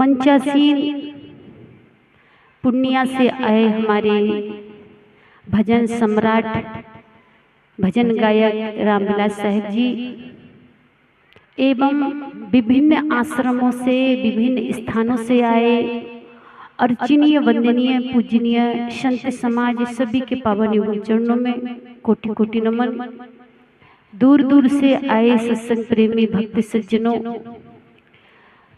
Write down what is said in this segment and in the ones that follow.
मंचासीन पूर्णिया से आए हमारे भजन सम्राट भजन गायक रामविलास साहब जी एवं विभिन्न आश्रमों से विभिन्न स्थानों से आए अर्चनीय वंदनीय पूजनीय संत समाज सभी के पावन युगल चरणों में कोटि कोटि नमन। दूर दूर से आए सत्संग प्रेमी भक्ति सज्जनों,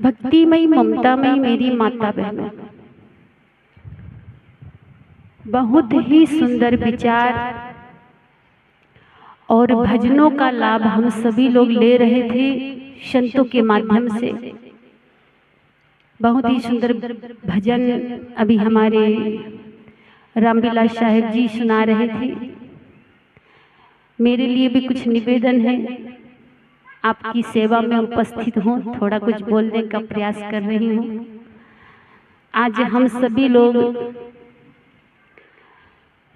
भक्तिमयी ममतामयी मेरी माता बहनों, बहुत ही सुंदर विचार और भजनों का लाभ हम सभी लोग ले रहे थे संतों के माध्यम से। बहुत ही सुंदर भजन अभी हमारे रामविलास साहब जी सुना रहे थे। मेरे लिए भी कुछ निवेदन है, आपकी सेवा में उपस्थित हूँ, थोड़ा कुछ बोलने का प्रयास कर रही हूँ। आज हम सभी लोग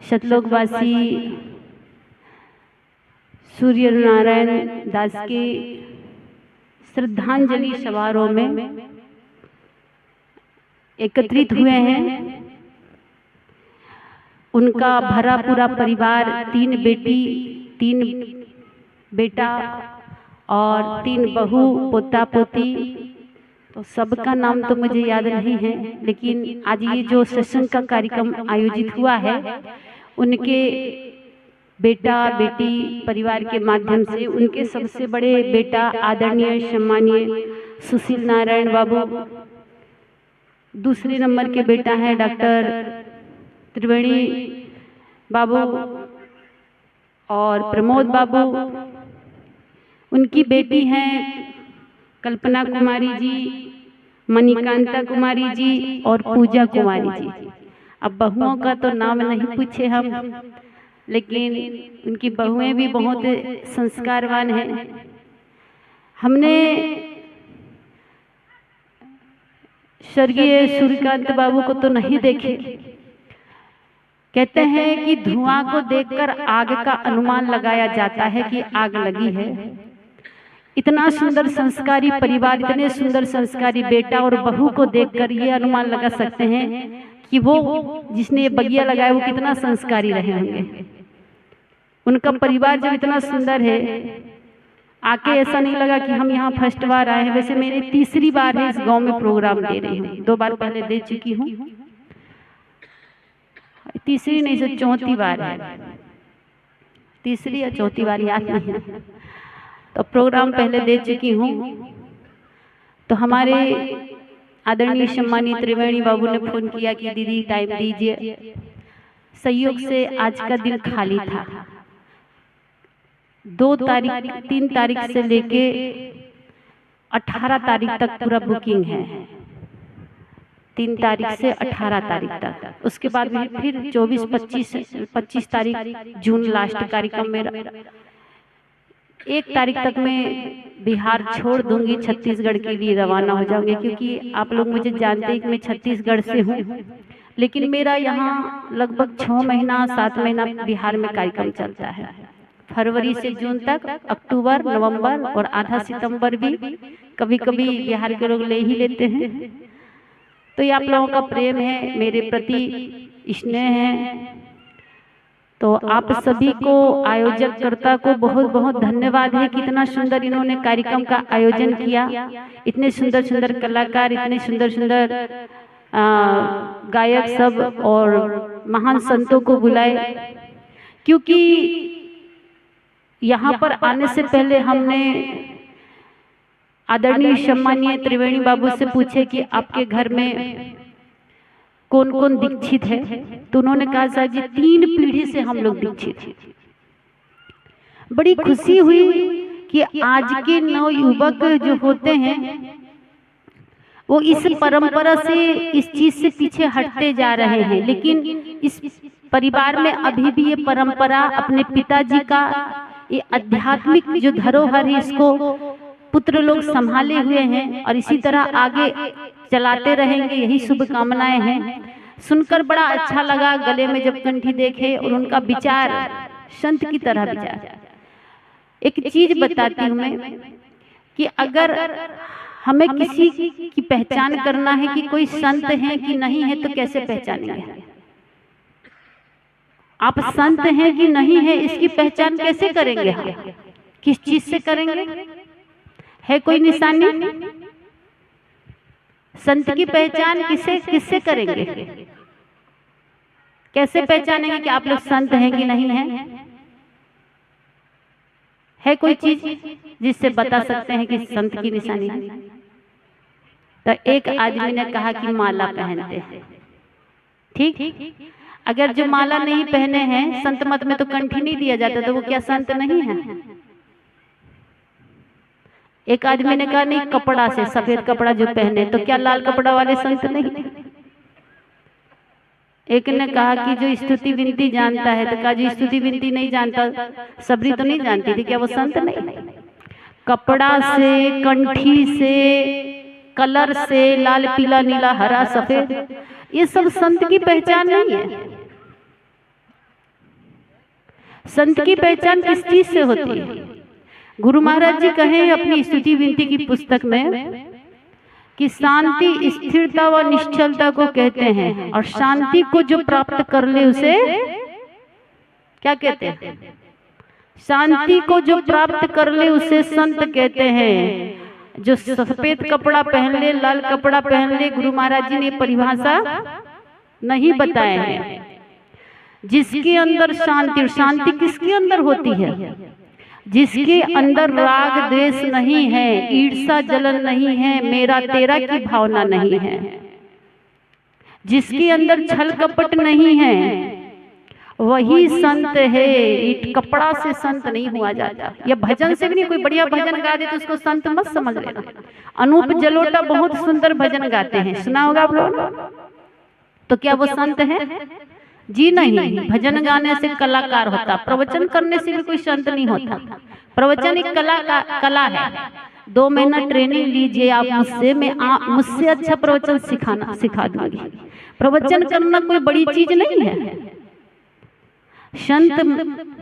सतलोकवासी सूर्य नारायण दास के श्रद्धांजलि समारोह में एकत्रित हुए हैं। उनका भरा पूरा परिवार, 3 बेटी 3 बेटा और 3 बहू पोता पोती, तो सबका नाम तो मुझे याद नहीं है, लेकिन आज ये जो सत्संग का कार्यक्रम आयोजित हुआ है उनके बेटा बेटी परिवार के माध्यम से उनके सबसे बड़े बेटा आदरणीय सम्मानीय सुशील नारायण बाबू, दूसरे नंबर के बेटा है डॉक्टर त्रिवेणी बाबू और प्रमोद बाबू, उनकी बेटी हैं कल्पना कुमारी जी, मणिकांता कुमारी जी और पूजा कुमारी जी। अब बहुओं का तो नाम नहीं पूछे हम, लेकिन उनकी बहुएं भी बहुत संस्कारवान हैं। हमने स्वर्गीय सूर्यकांत बाबू को तो नहीं देखे। कहते हैं कि धुआं को देखकर आग का अनुमान लगाया जाता है कि आग लगी है। इतना सुंदर संस्कारी परिवार, इतने सुंदर संस्कारी बेटा और बहू को देखकर ये अनुमान लगा सकते हैं कि वो जिसने ये बगिया लगाया वो कितना संस्कारी रहे होंगे। उनका परिवार जब इतना सुंदर है, आके ऐसा नहीं लगा कि हम यहाँ फर्स्ट बार आए हैं। वैसे मेरी तीसरी बार है इस गांव में प्रोग्राम दे रही हूँ, 2 बार पहले दे चुकी हूँ, तीसरी नहीं से चौथी बार है, तीसरी या चौथी बार याद नहीं है, तो प्रोग्राम पहले दे चुकी हूँ। तो हमारे आदरणीय सम्मानीय त्रिवेणी बाबू ने फोन किया कि दीदी टाइम दीजिए। संयोग से आज का दिन खाली था। 3 तारीख से लेके 18 तारीख तक पूरा बुकिंग है, 3 तारीख से 18 तारीख तक। उसके बाद में फिर 24-25 तारीख जून लास्ट कार्यक्रम मेरा। 1 तारीख तक मैं बिहार छोड़ दूंगी, छत्तीसगढ़ के लिए रवाना हो जाऊंगी, क्योंकि आप लोग मुझे जानते हैं कि मैं छत्तीसगढ़ से हूँ, लेकिन मेरा यहाँ लगभग 6 महीना 7 महीना बिहार में कार्यक्रम चलता है। फरवरी से जून तक, अक्टूबर नवंबर और आधा सितंबर भी कभी कभी बिहार के लोग ले ही लेते हैं। तो ये आप लोगों का प्रेम है, मेरे प्रति स्नेह है। तो आप सभी को, आयोजक कर्ता को बहुत बहुत धन्यवाद है कि इतना सुंदर इन्होंने कार्यक्रम का आयोजन किया। इतने सुंदर सुंदर कलाकार, इतने सुंदर सुंदर गायक सब और महान संतों को बुलाए, क्योंकि यहाँ पर आने से पहले हमने आदरणीय सम्मानीय त्रिवेणी बाबू से पूछे कि आपके घर में कौन कौन दीक्षित है, तो उन्होंने कहा साहब जी 3 पीढ़ी से हम लोग दीक्षित हैं। बड़ी खुशी हुई कि आज के नवयुवक जो होते हैं वो इस परंपरा से, इस चीज से पीछे हटते जा रहे हैं, लेकिन इस परिवार में अभी भी ये परंपरा, अपने पिताजी का ये आध्यात्मिक जो धरोहर है, इसको पुत्र लोग संभाले हुए हैं और इसी तरह आगे चलाते रहेंगे, यही शुभकामनाएं हैं। सुनकर बड़ा अच्छा लगा, गले में जब कंठी देखे और उनका विचार संत की तरह विचार। एक चीज बताती हूँ मैं कि अगर हमें किसी की पहचान करना है कि कोई संत है कि नहीं है, तो कैसे पहचानेंगे? आप संत हैं कि नहीं है, इसकी पहचान कैसे करेंगे? हम किस चीज से करेंगे? है कोई निशानी? संत की पहचान किससे करेंगे? कैसे पहचानेंगे कि आप लोग संत हैं कि नहीं हैं? है कोई चीज जिससे बता सकते हैं कि संत की निशानी है? तो एक आदमी ने कहा कि माला पहनते हैं। ठीक, अगर जो माला नहीं पहने हैं, संत मत में तो कंठी नहीं दिया जाता, तो वो क्या संत नहीं है? एक आदमी ने कहा नहीं, कपड़ा से, सफेद कपड़ा जो पहने, तो क्या लाल कपड़ा वाले संत नहीं? एक ने कहा कि जो स्तुति विनती जानता है, तो कहा जो स्तुति विनती नहीं जानता, सबरी तो नहीं जानती थी, क्या वो संत नहीं? कपड़ा से, कंठी से, कलर से, लाल पीला नीला हरा सफेद, ये सब संत की पहचान नहीं है। संत की पहचान किस चीज से होती है? गुरु महाराज जी कहे अपनी स्तुति विनती की पुस्तक में कि शांति स्थिरता व निश्चलता को कहते हैं, और शांति को जो प्राप्त कर ले उसे क्या कहते हैं? शांति को जो प्राप्त कर ले उसे संत कहते हैं। जो सफेद कपड़ा पहन ले, लाल कपड़ा पहन ले, गुरु महाराज जी ने परिभाषा नहीं बताए हैं। जिसके अंदर शांति, शांति किसके अंदर होती है? जिसके अंदर राग द्वेष नहीं है, ईर्षा जलन नहीं है, मेरा तेरा की भावना नहीं है, जिसके अंदर छल कपट नहीं है, वही संत है। ईट कपड़ा से संत नहीं हुआ जाता, या भजन से भी नहीं। कोई बढ़िया भजन गा दे तो उसको संत मत समझ लेना। अनूप जलोटा बहुत सुंदर भजन गाते हैं, सुना होगा आप लोगों, तो क्या वो संत है? जी नहीं। भजन गाने से कलाकार होता, प्रवचन करने से भी कोई संत नहीं होता। प्रवचन एक कला है। 2 महीना ट्रेनिंग लीजिए आप मुझसे, मैं मुझसे अच्छा प्रवचन सिखा दूंगी। प्रवचन करना कोई बड़ी चीज नहीं है। संत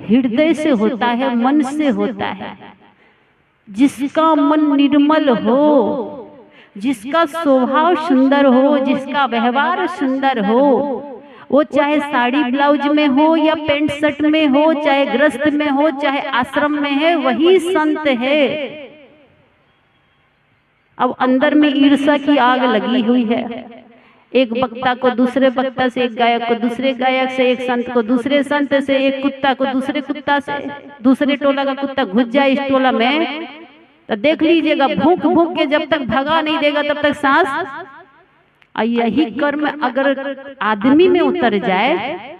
हृदय से होता है, मन से होता है। जिसका मन निर्मल हो, जिसका स्वभाव सुंदर हो, जिसका व्यवहार सुंदर हो, वो चाहे साड़ी ब्लाउज में हो या पेंट शर्ट में हो, चाहे गृहस्थ में हो, चाहे आश्रम में है, वही संत है। अब अंदर में ईर्ष्या की आग लगी हुई है। एक वक्ता को दूसरे वक्ता से, एक गायक को दूसरे गायक से, एक संत को दूसरे संत से, एक कुत्ता को दूसरे कुत्ता से। दूसरे टोला का कुत्ता घुस जाए इस टोला में तो देख लीजिएगा, भूख भूख के जब तक भगा नहीं देगा तब तक सांस। यही कर्म अगर आदमी में उतर जाए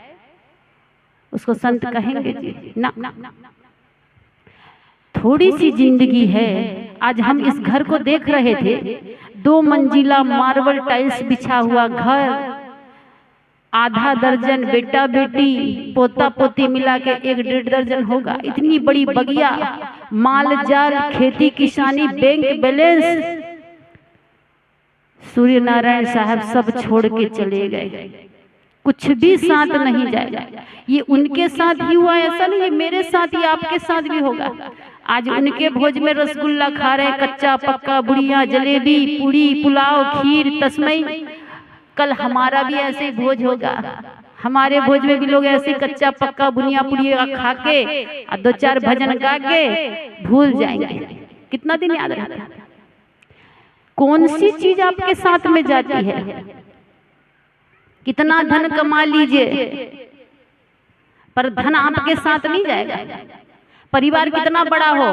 उसको संत कहेंगे जी ना। थोड़ी सी जिंदगी है। आज हम इस घर को देख रहे थे, 2 मंजिला मार्बल टाइल्स बिछा हुआ घर, आधा दर्जन बेटा बेटी पोता पोती मिला के 1-1.5 दर्जन होगा। इतनी बड़ी बगिया, माल जाल, खेती किसानी, बैंक बैलेंस, सूर्य नारायण साहब सब छोड़ के चले गए। कुछ भी साथ नहीं जाएगा। ये उनके साथ ही हुआ, ऐसा नहीं है मेरे साथ ही आपके साथ भी होगा। आज उनके भोज में रसगुल्ला खा रहे, कच्चा पक्का, बुढ़िया, जलेबी, पूड़ी, पुलाव, खीर, तस्मई। कल हमारा भी ऐसे ही भोज होगा। हमारे भोज में भी लोग ऐसे कच्चा पक्का, बुनिया, पुड़िया खा के और 2-4 भजन गा के भूल जाएंगे। कितना दिन याद रहता है? कौन सी चीज आपके साथ में जाती है? कितना धन कमा लीजिए, पर धन आपके साथ नहीं जाएगा। परिवार कितना बड़ा हो,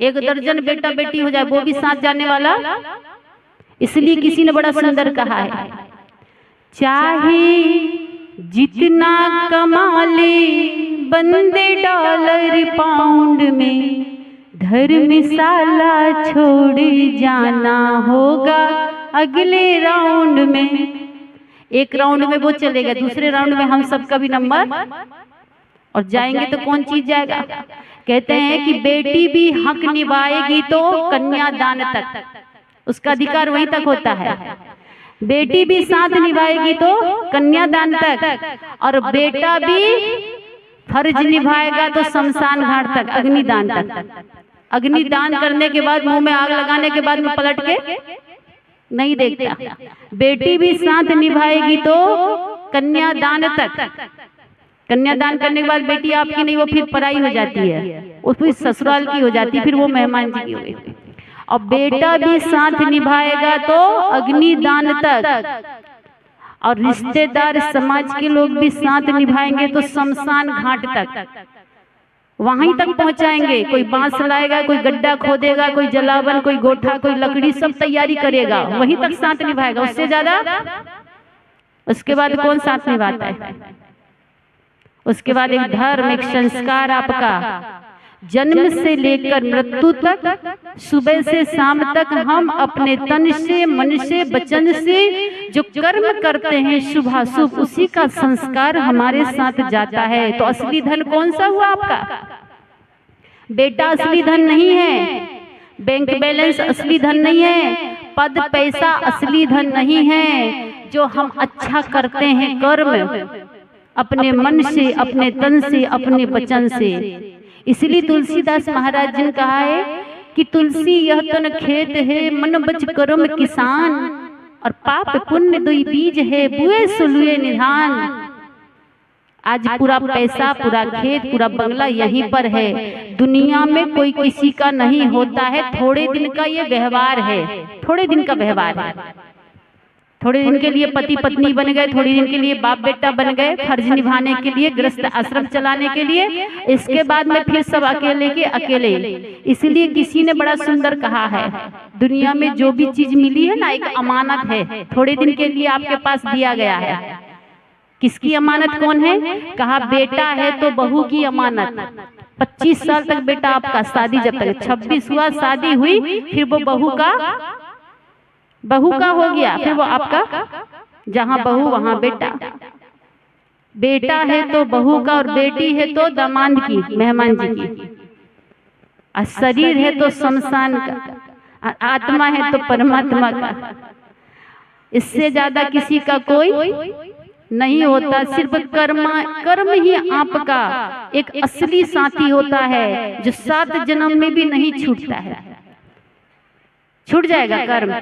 1 दर्जन बेटा बेटी हो जाए, वो भी साथ जाने वाला। इसलिए किसी ने बड़ा सुंदर कहा है, चाहे जितना कमा ले बंदे डॉलर पाउंड में, धर्मशाला छोड़ जाना होगा अगले राउंड में। एक राउंड में वो चलेगा, दूसरे राउंड में हम सबका भी नंबर, और जाएंगे तो कौन चीज जाएगा? कहते हैं कि बेटी भी हक निभाएगी तो कन्यादान तक, उसका अधिकार वहीं तक होता है। बेटी भी साथ निभाएगी तो कन्यादान तक, और बेटा भी फर्ज निभाएगा तो शमशान घाट तक, अग्निदान तक। अग्नि दान करने के बाद मुंह में आग लगाने के बाद में पलट के नहीं देखता। बेटी भी साथ निभाएगी तो कन्यादान तक, कन्यादान करने के बाद बेटी आपकी नहीं, वो फिर पराई हो जाती है, वो फिर ससुराल की हो जाती है, फिर वो मेहमान जी की हो गई। और बेटा भी साथ निभाएगा तो अग्निदान तक, और रिश्तेदार समाज के लोग भी साथ निभाएंगे तो शमशान घाट तक, वहीं तक पहुंचाएंगे। कोई बांस लाएगा, कोई गड्ढा खोदेगा, कोई जलावन, कोई गोठा, कोई लकड़ी, सब तैयारी करेगा, वहीं तक साथ निभाएगा। उससे ज्यादा उसके बाद कौन साथ निभाता है? उसके बाद एक धर्म, एक संस्कार आपका जन्म से लेकर मृत्यु तक, सुबह से शाम तक हम अपने तन से, मन से, वचन से जो कर्म करते हैं शुभ अशुभ, उसी का संस्कार हमारे साथ जाता है। तो असली धन कौन सा हुआ आपका? बेटा असली धन नहीं है, बैंक बैलेंस असली धन नहीं है, पद पैसा असली धन नहीं है। जो हम अच्छा करते हैं कर्म अपने मन से, अपने तन से, अपने वचन से। इसलिए तुलसीदास महाराज जी ने कहा है कि तुलसी यह तन खेत है, मन बच कर्म किसान, और पाप पुण्य दुई बीज है, बुए सुलुए निधान। आज पूरा पैसा, पूरा खेत, पूरा बंगला यहीं पर है। दुनिया में कोई किसी का नहीं होता है, थोड़े दिन का ये व्यवहार है, थोड़े दिन का व्यवहार है। थोड़े दिन के लिए पति पत्नी बन गए, थोड़े दिन के लिए बाप बेटा बन गए, फर्ज निभाने के लिए, गृहस्थ आश्रम चलाने के लिए, इसके बाद में फिर सब अकेले के अकेले। इसलिए किसी ने बड़ा सुंदर कहा है, दुनिया में जो भी चीज मिली है ना, एक अमानत है, थोड़े दिन के लिए आपके पास दिया गया है। किसकी अमानत कौन है? कहा बेटा है तो बहू की अमानत। 25 साल तक बेटा आपका, शादी जब तक 26 हुआ, शादी हुई, फिर वो बहू का हो गया, फिर वो आपका, जहां बहू वहां बेटा। बेटा है तो बहू का, और बेटी है तो दामाद की, मेहमान जी की। और शरीर है तो शमशान का, आत्मा है तो परमात्मा का। इससे ज्यादा किसी का कोई नहीं होता। सिर्फ कर्म ही आपका एक असली साथी होता है, जो 7 जन्म में भी नहीं छूटता है। छूट जाएगा कर्म?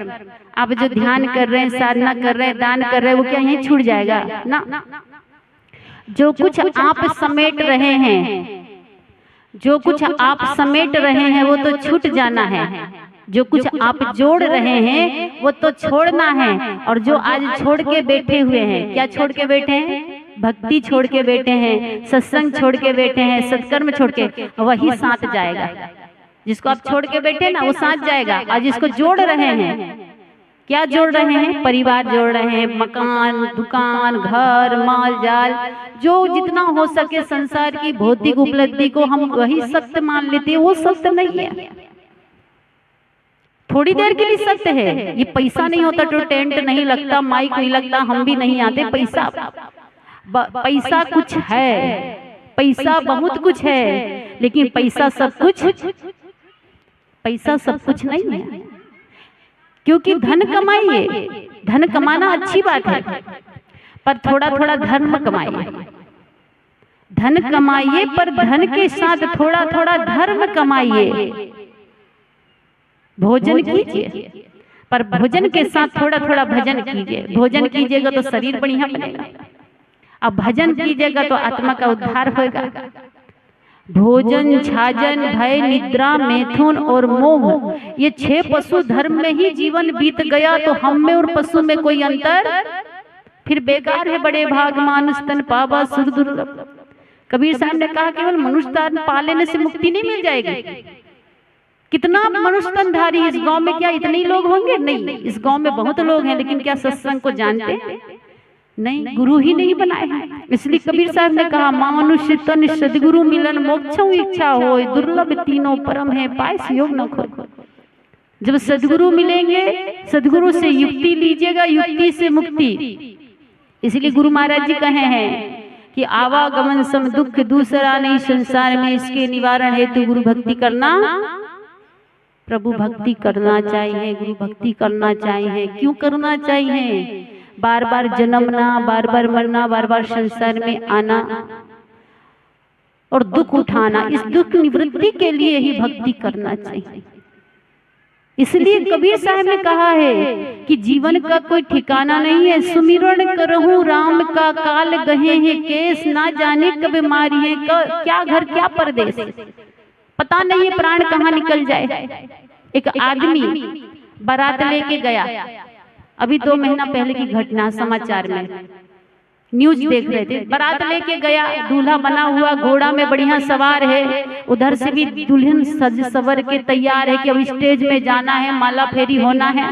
आप जो ध्यान कर रहे हैं, साधना कर रहे हैं, दान कर रहे हैं, वो क्या यहीं छूट जाएगा? ना। जो कुछ आप समेट रहे हैं, जो कुछ आप समेट रहे हैं, वो तो छूट जाना है। जो कुछ आप जोड़ रहे हैं वो तो छोड़ना है। और जो आज छोड़ के बैठे हुए हैं, क्या छोड़ के बैठे हैं? भक्ति छोड़ के बैठे हैं, सत्संग छोड़ के बैठे हैं, सत्कर्म छोड़ के, वही साथ जाएगा। जिसको आप छोड़ के बैठे ना, वो साथ जाएगा। और जिसको जोड़ रहे हैं, क्या जोड़ रहे हैं? परिवार जोड़ रहे हैं, मकान, दुकान, घर, माल जाल, जो जितना हो सके संसार की भौतिक उपलब्धि को हम वही सत्य मान लेते हैं। वो सत्य नहीं है, थोड़ी देर के लिए सत्य है। ये पैसा नहीं होता तो टेंट नहीं लगता, माइक नहीं लगता, हम भी नहीं आते। पैसा कुछ है, पैसा बहुत कुछ है, लेकिन पैसा सब कुछ नहीं है। क्योंकि धन कमाइए, धन कमाना अच्छी बात है, पर थोड़ा थोड़ा धर्म कमाइए। धन कमाइए, पर धन के साथ थोड़ा थोड़ा धर्म कमाइए। भोजन कीजिए, पर भोजन के साथ थोड़ा थोड़ा भजन कीजिए। भोजन कीजिएगा तो शरीर बढ़िया बनेगा, अब भजन कीजिएगा तो आत्मा का उद्धार होगा। भोजन, छाजन, भय, निद्रा, मैथुन और मोह, ये 6 पशु धर्म में ही जीवन बीत गया तो हम में और पशु में कोई अंतर? फिर बेकार है बड़े भाग मानुष तन पावा सुर दुर्लभ। कबीर साहब ने कहा केवल मनुष्य तन पालने से मुक्ति नहीं मिल जाएगी। कितना मनुष्य तनधारी इस गांव में, क्या इतने ही लोग होंगे? नहीं, इस गांव में बहुत लोग हैं, लेकिन क्या सत्संग को जानते हैं? नहीं, गुरु ही नहीं बनाए हैं। इसलिए कबीर साहब ने कहा मानुष्य तन सदगुरु मिलन मोक्षों इच्छा हो, दुर्लभ तीनों परम है पाइस योग न खो। जब सदगुरु मिलेंगे, सदगुरु से युक्ति लीजिएगा, युक्ति से मुक्ति। इसलिए गुरु महाराज जी कहे हैं कि आवागमन सम दुख दूसरा नहीं संसार में, इसके निवारण हेतु गुरु भक्ति करना। प्रभु भक्ति करना चाहिए, गुरु भक्ति करना चाहिए। क्यों करना चाहिए? बार बार जन्मना, बार बार मरना, बार बार संसार में आना, और दुख उठाना, इस दुख निवृत्ति के लिए ही भक्ति करना चाहिए। इसलिए कबीर साहब ने कहा है कि जीवन का कोई ठिकाना नहीं है, सुमिरन करहूं राम का काल गहे हैं केस, ना जाने कब मारी है क्या घर क्या परदेश, पता नहीं है प्राण कहाँ निकल जाए। एक आदमी बारात लेके गया, अभी 2 महीना पहले की घटना, समाचार में न्यूज देख रहे थे। बारात लेके गया, दूल्हा बना हुआ घोड़ा में बढ़िया सवार है, उधर से भी दुल्हन सज सवर के तैयार है कि अब स्टेज में जाना है, माला फेरी होना है।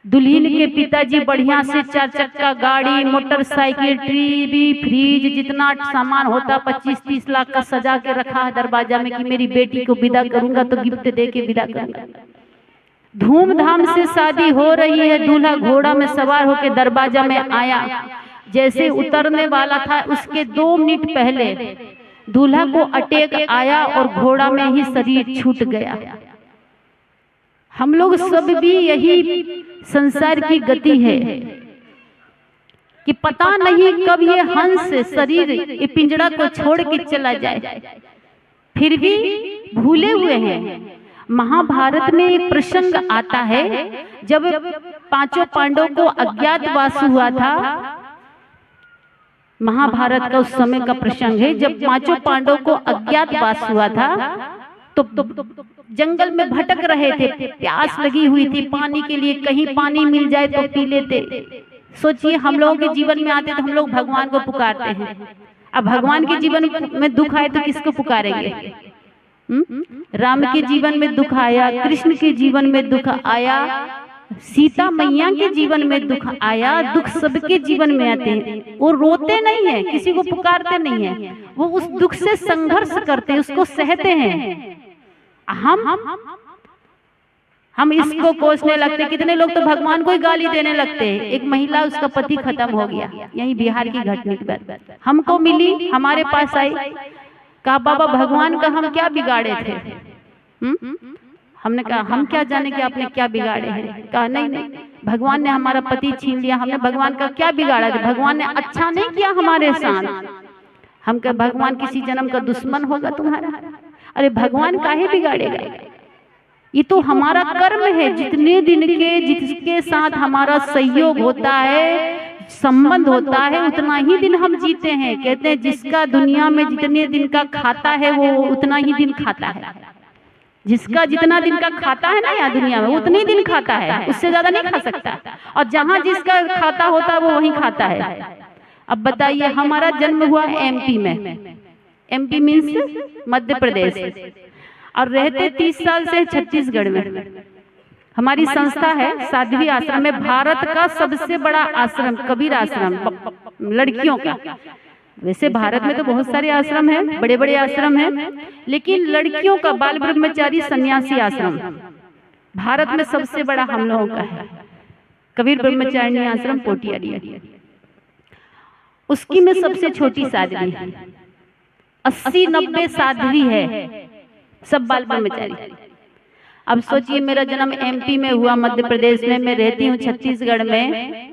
दुल्हन के पिताजी बढ़िया से 4 चक्का गाड़ी, मोटरसाइकिल, टीवी, फ्रिज, जितना सामान होता 25-30 लाख का सजा के रखा है दरवाजा में कि मेरी बेटी को विदा करूंगा तो गिफ्ट दे के विदा करूंगा। धूमधाम से शादी हो रही है। दूल्हा घोड़ा में सवार होकर दरवाजा में आया, जैसे उतरने वाला था उसके 2 मिनट पहले दूल्हा को अटैक आया और घोड़ा में ही शरीर छूट गया। हम लोग सब भी यही संसार की गति है कि पता नहीं कब ये हंस शरीर ये पिंजड़ा को छोड़ के चला जाए, फिर भी भूले हुए हैं। महाभारत में एक प्रसंग आता है, जब 5 पांडवों को अज्ञातवास हुआ था। महाभारत का उस समय का प्रसंग है, जब 5 पांडवों को अज्ञातवास हुआ था तो जंगल में भटक रहे थे, प्यास लगी हुई थी पानी के लिए, कहीं पानी मिल जाए तो पी लेते। सोचिए हम लोगों के जीवन में आते तो हम लोग भगवान को पुकारते हैं, अब भगवान के जीवन में दुख आए तो किसको पुकारेंगे? राम के जीवन में दुख आया, कृष्ण के जीवन में दुख आया, सीता मैया के जीवन में दुख आया, दुख सबके जीवन में आते हैं। वो रोते नहीं है, किसी को पुकारते नहीं है, वो उस दुख से संघर्ष करते हैं, उसको सहते हैं। हम इसको कोसने लगते। कितने लोग तो भगवान को ही गाली देने लगते हैं। एक महिला, उसका पति खत्म हो गया, यही बिहार की घटना के बाद हमको मिली, हमारे पास आई, कहा बाबा भगवान का हम क्या बिगाड़े थे? हमने कहा हम क्या जाने कि आपने क्या बिगाड़े हैं। कहा नहीं, भगवान ने हमारा पति छीन लिया, हमने भगवान का क्या बिगाड़ा था? भगवान ने अच्छा नहीं किया हमारे साथ। हम कहा भगवान किसी जन्म का दुश्मन होगा तुम्हारा? अरे भगवान काहे बिगाड़ेगा? ये तो हमारा कर्म है, जितने दिन के जिसके साथ हमारा सहयोग होता है, संबंध होता है, उतना ही दिन हम जीते हैं। कहते हैं जिसका दुनिया में जितने दिन का खाता है वो उतना ही दिन खाता है। जिसका जितना दिन का खाता है ना यहाँ दुनिया में, उतने दिन खाता है, उससे ज्यादा नहीं खा सकता। और जहाँ जिसका खाता होता है वो वहीं खाता है। अब बताइए, हमारा जन्म हुआ एमपी में, एमपी मीन्स मध्य प्रदेश, और रहते 30 साल से छत्तीसगढ़ में। हमारी संस्था है साध्वी आश्रम में, भारत का सबसे बड़ा आश्रम कबीर आश्रम लड़कियों का। वैसे भारत में तो बहुत सारे आश्रम हैं, बड़े बड़े आश्रम हैं, लेकिन लड़कियों का बाल ब्रह्मचारी सन्यासी आश्रम भारत में सबसे बड़ा हम लोगों का है, कबीर ब्रह्मचारिणी आश्रम पोटियारी। उसकी में सबसे छोटी साध्वी है, 80-90 साध्वी है, सब बाल ब्रह्मचारी। अब सोचिए मेरा जन्म एमपी में हुआ, मध्य प्रदेश में, मैं रहती हूँ छत्तीसगढ़ में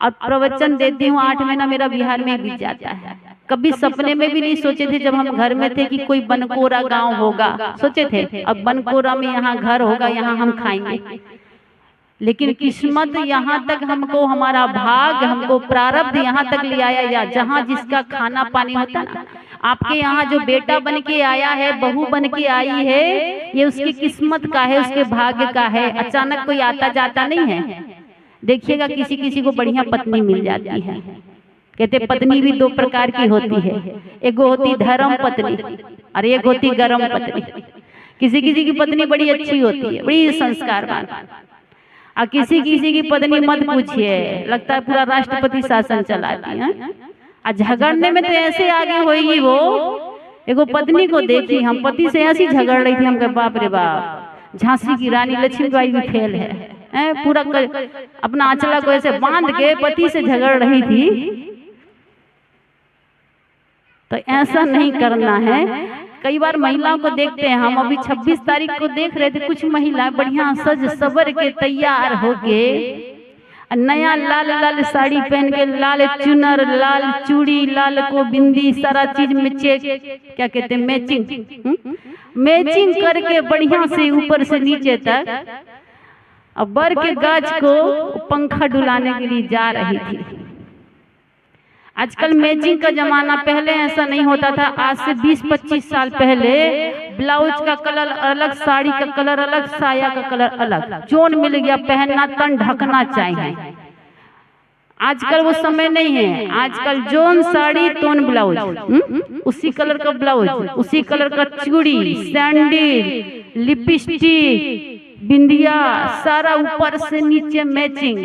और प्रवचन देती हूँ। 8 महीना मेरा बिहार में बीत जाता है। कभी सपने में भी नहीं सोचे थे जब हम घर में थे कि कोई बनकोरा गांव होगा, सोचे थे अब बनकोरा में यहाँ घर होगा, यहाँ हम खाएंगे। लेकिन किस्मत यहाँ तक हमको, हमारा भाग हमको प्रारब्ध यहाँ तक ले आया, या जहाँ जिसका खाना पानी होता ना। आपके यहाँ जो बेटा बन के आया है, बहू बन के आई है, ये उसकी किस्मत का है, उसके भाग्य का है। अचानक कोई आता जाता नहीं है। देखिएगा किसी किसी को बढ़िया पत्नी मिल जाती है। कहते पत्नी भी 2 प्रकार की होती है, एक होती धर्म पत्नी और एक होती गरम पत्नी। किसी किसी की पत्नी बड़ी अच्छी होती है, बड़ी संस्कारवान, और किसी किसी की पत्नी मत पूछिए, लगता है पूरा राष्ट्रपति शासन चलाती है। और झगड़ने में तो ऐसे आगे होगी वो। एगो पत्नी को देखी, हम पति से ऐसी झगड़ रही थी, हम कहे बाप रे बाप, झांसी की रानी लक्ष्मीबाई भी फेल है। पूरा अपना आंचला को ऐसे बांध के पति से झगड़ रही थी। तो ऐसा नहीं करना है। कई बार महिलाओं को देखते हैं हम, अभी 26 तारीख को देख रहे थे, कुछ महिलाएं बढ़िया सज सवर के तैयार होके नया लाल लाल साड़ी पहन के, लाल चुनर, लाल चूड़ी, लाल को बिंदी, सारा चीज में चेक, क्या कहते हैं, मैचिंग, मैचिंग करके बढ़िया से ऊपर से नीचे तक, अब बर के गाछ को पंखा डुलाने के लिए जा रही थी। आजकल मैचिंग का जमाना, पहले ऐसा नहीं होता था। आज से 20-25 साल पहले ब्लाउज का कलर अलग, साड़ी का कलर अलग, साया का कलर अलग, जोन मिल गया पहनना, तन ढकना चाहिए। आजकल वो समय नहीं है। आजकल जोन साड़ी तोन ब्लाउज, उसी कलर का ब्लाउज, उसी कलर का चूड़ी, सैंडल, लिपस्टिक, बिंदिया, सारा ऊपर से नीचे मैचिंग।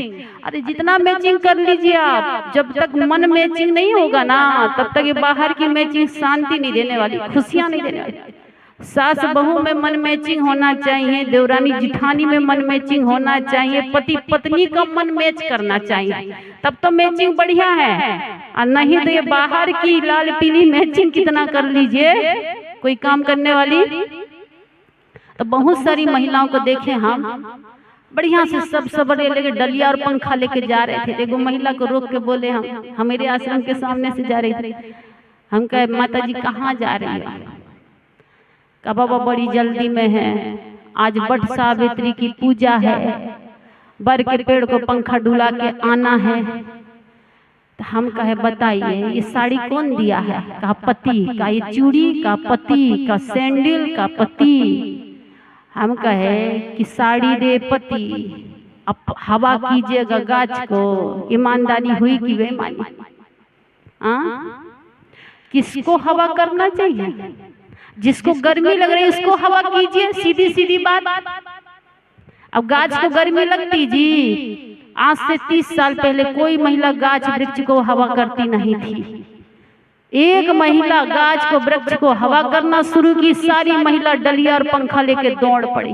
अरे जितना मैचिंग कर लीजिए आप, जब तक मन मैचिंग नहीं होगा ना, तब तक ये बाहर की मैचिंग शांति नहीं देने वाली, खुशियां नहीं देने वाली। सास बहू में मन मैचिंग होना चाहिए, देवरानी जिठानी में मन मैचिंग होना चाहिए, पति पत्नी का मन मैच करना चाहिए, तब तो मैचिंग बढ़िया है। और नहीं तो ये बाहर की लाल पीली मैचिंग कितना कर लीजिए, कोई काम करने वाली। तो बहुत सारी महिलाओं को देखे हम, बढ़िया से सब सबरे लेके डलिया और पंखा लेके जा रहे थे। एगो महिला को रोक के बोले, हम मेरे आश्रम के सामने से जा रही थी, हम कहे माता जी कहाँ जा रही है? कहा बाबा बड़ी जल्दी में है, आज वट सावित्री की पूजा है, बर के पेड़ को पंखा डुला के आना है। तो हम कहे बताइए ये साड़ी कौन दिया है? कहा पति का, ये चूड़ी का पति का, सैंडल का पति। हम कहे कि साड़ी दे पति, अब हवा कीजिएगा गाछ को, ईमानदारी हुई कि बेईमानी? किसको हवा करना चाहिए? जिसको गर्मी लग रही है उसको हवा कीजिए, सीधी सीधी बात। अब गाछ को गर्मी लगती जी, आज से 30 साल पहले कोई महिला गाछ वृक्ष को हवा करती नहीं थी। एक महिला गाछ को वृक्ष को हवा करना शुरू की, सारी महिला डलिया और पंखा लेके दौड़ पड़ी।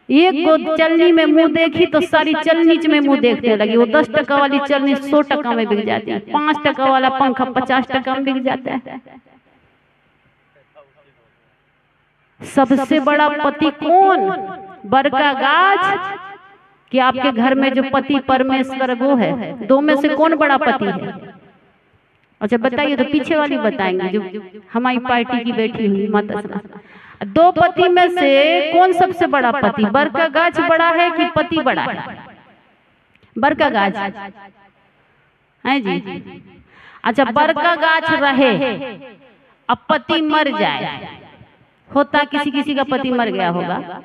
एक को चलनी में मुंह देखी तो सारी चलनी में मुंह देखने लगी। वो 10 टका वाली चलनी 100 टका में बिक जाती है, 5 टका वाला पंखा 50 टका में बिक जाता है। सबसे बड़ा पति कौन? बर का गाछ कि आपके घर में जो पति परमेश्वर वो है? दो में से कौन बड़ा पति है? अच्छा बताइए, तो पीछे वाली बताएंगे जो हमारी पार्टी की बैठी हुई माता सना। दो पति में से कौन सबसे बड़ा पति? बर का गाछ बड़ा है कि पति बड़ा है? बर का गाछ है जी। अच्छा बर का गाछ रहे, अब पति मर जाए, होता किसी किसी का पति मर गया होगा,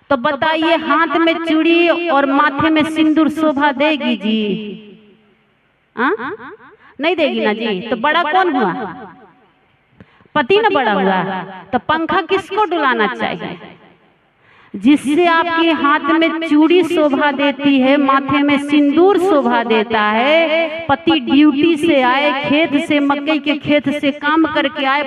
तो बताइए हाथ में चूड़ी और माथे में सिंदूर शोभा देगी जी? नहीं देगी ना जी। तो बड़ा कौन हुआ? पति ना बड़ा हुआ। तो पंखा किसको डुलाना चाहिए? जिससे आपके हाथ में चूड़ी शोभा देती है, माथे में सिंदूर शोभा देता है। पति ड्यूटी से आए, खेत से, मकई के खेत से काम करके आए,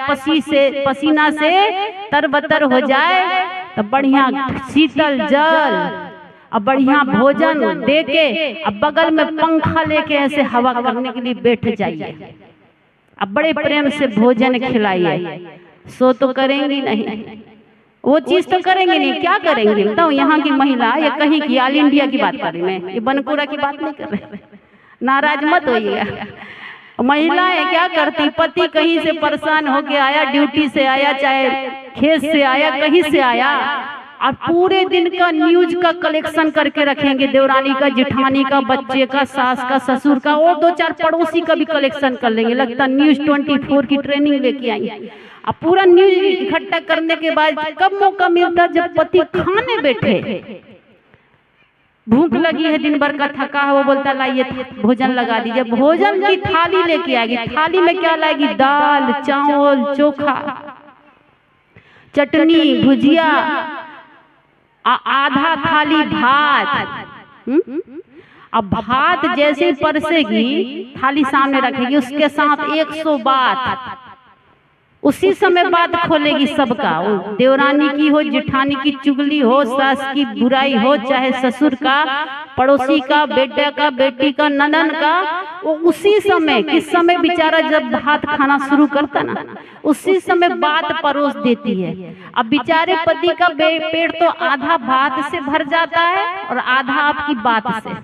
पसीना से तरबतर हो जाए, तो बढ़िया शीतल जल अब बढ़िया भोजन दे के अब बगल में पंखा लेके ऐसे हवा करने के लिए बैठ जाइए, अब बड़े प्रेम से भोजन खिलाइए। सो तो करेंगी नहीं, वो चीज तो करेंगे नहीं, क्या करेंगे बताओ? यहाँ की महिला या कहीं की, ऑल इंडिया की बात कर रही मैं, ये बनकुरा की बात नहीं कर रहे, नाराज मत होइएगा। महिलाएं क्या करती? पति कहीं से परेशान होके आया, ड्यूटी से आया, चाहे खेत से आया, कहीं से आया, और पूरे दिन का न्यूज का कलेक्शन करके रखेंगे, देवरानी का, जिठानी का, बच्चे का, सास का, ससुर का, और 2-4 पड़ोसी का भी कलेक्शन कर लेंगे। लगता न्यूज 24 की ट्रेनिंग लेके आई। अब पूरा न्यूज इकट्ठा करने के बाद कब मौका मिलता? जब पति खाने बैठे, भूख लगी है, दिन भर का थका है, वो बोलता लाइए भोजन लगा दीजिए। भोजन की थाली लेके आएगी। थाली में क्या लाएगी? दाल, चावल, चोखा, चटनी, भुजिया, आधा थाली भात। अब भात जैसे परसेगी, थाली सामने रखेगी, उसके साथ 100 बात, उसी समय बात खोलेगी सबका। देवरानी की हो, जिठानी की चुगली हो, सास की बुराई हो, चाहे ससुर का, पड़ोसी का, बेटे का, बेटी का, ननन का, वो उसी समय, किस समय बेचारा जब भात खाना शुरू करता ना, उसी समय बात परोस देती है। अब बेचारे पति का पेट तो आधा भात से भर जाता है और आधा आपकी बात से।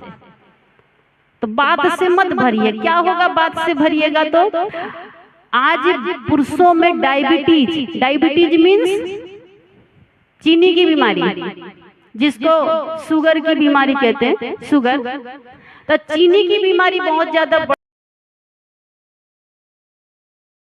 तो बात से मत भरिए। क्या होगा बात से भरिएगा तो? आज पुरुषों में डायबिटीज, डायबिटीज मीन्स चीनी की बीमारी, जिसको शुगर की बीमारी कहते हैं, शुगर, तो चीनी की बीमारी बहुत ज्यादा